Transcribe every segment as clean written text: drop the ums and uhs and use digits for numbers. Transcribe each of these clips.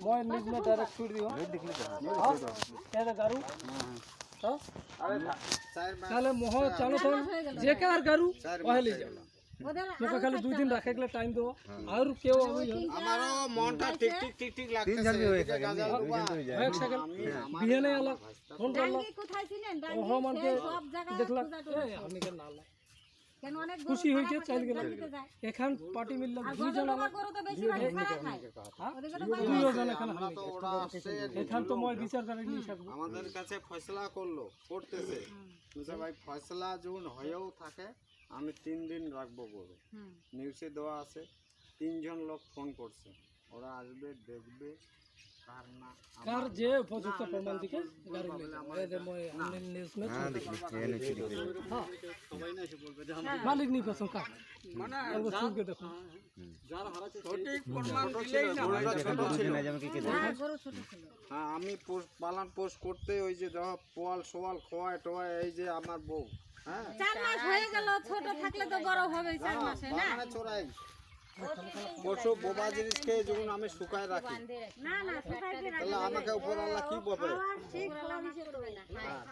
মই নিজ में डायरेक्ट छोड़ दियो हां तेरे गारू हां তাহলে মোহ চালো তো যে কার গারু ওহে ले जाओ তোকে খালি 2 দিন রাখে গেলে টাইম দাও আর কেউ আমারও মনটা ঠিক লাগতেছে 3 জন হয়ে থাকে 2 দিন তো যায় এক সেকেন্ড বিয়ে নেই আলা ফোন করলো কোথায় ছিলেন ওহ মানকে সব জায়গায় দেখলা আমি কেন না কেন অনেক খুশি হই কে চল গেল এখন পার্টি মিলল দুই জন আলা গরু তো বেশি ভাগ খারাপ খায় ওদিকে তো দুই জন এখন তো ওরা আসছে এখন তো মই বিচার করে নি सकबो আমাদের কাছে ফয়সালা করতেছে মুসা ভাই ফয়সালা যখন হয়েও থাকে আমি 3 দিন রাখবো বলে নিউজে দেওয়া আছে 3 জন লোক ফোন করছে ওরা আসবে দেখবে কার না কার যে উপযুক্ত প্রমাণ দিকে গাড়ি ले এই যে মই অনলাইন নিউজ में हां देखिए चैनल चली गई हां मालिक नहीं पसंद का মানে वो सुन के देखो যারা হারাছে সঠিক প্রমাণ দিলেই না ছোট ছিল না যেমন কি হ্যাঁ গরু ছোট ছিল হ্যাঁ আমি পালন পোষ করতে ওই যে পোয়াল সোয়াল খোয়ায় টোয়ায় এই যে আমার বউ হ্যাঁ 4 মাস হয়ে গেল ছোট থাকলে তো বড় হবে 4 মাসে না বাগানে চড়াই পশু বোবা জিনিসকে যখন আমি শুকায় রাখি না না শুকাই দিয়ে তাহলে আমাকে উপর আল্লাহ কি বলবে ঠিক লাভিছে করবে না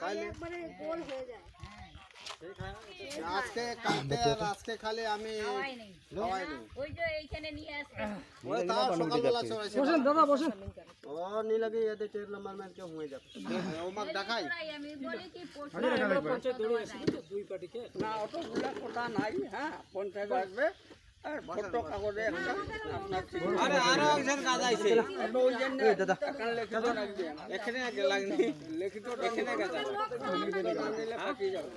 তাইলে একবারে গোল হয়ে যায় আজকে কালকে আর আজকে খালি আমি খাওয়াই নেই ওই যে এইখানে নিয়ে আসে ওই তাও সকালবেলা চড়াইছে বসেন দাদা বসেন ও নি লাগে এতে টের নাম্বার ম্যান কে হয়ে যাবে ও মাক দেখাই আমি বলি কি পঞ্চায়েত দৌড়ে আসি দুই পার্টি কে না অতগুলা কথা নাই হ্যাঁ পঞ্চায়েত আসবে আর ফটো কাগজে একটা আপনার আরে আরো একজন কাজ আইছে আপনি ওই জন্য দাদা লিখিত রাখবেন এখানে লাগনি লিখিত এখানে কাজ আছে নিলে পাঠিয়ে যাবে